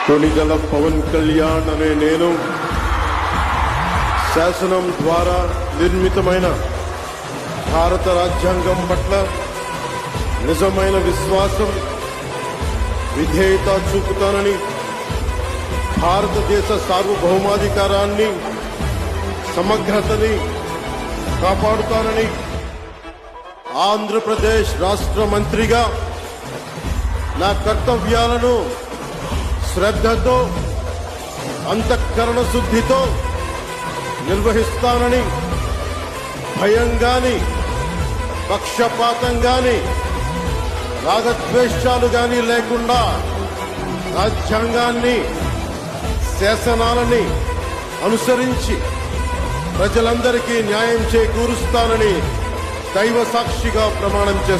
కొణిదెల పవన్ కళ్యాణ్ అనే నేను శాసనం ద్వారా నిర్మితమైన భారత రాజ్యాంగం పట్ల నిజమైన విశ్వాసం, విధేయత చూపుతానని, భారతదేశ సార్వభౌమాధికారాన్ని, సమగ్రతని కాపాడుతానని ఆంధ్రప్రదేశ్ రాష్ట్ర మంత్రిగా నా కర్తవ్యాలను శ్రద్ధతో, అంతఃకరణ శుద్ధితో నిర్వహిస్తానని, భయం గాని, పక్షపాతం గాని, రాగద్వేషాలు గాని లేకుండా రాజ్యాంగాన్ని, శాసనాలని అనుసరించి ప్రజలందరికీ న్యాయం చేకూరుస్తానని దైవ సాక్షిగా ప్రమాణం చేస్తాను.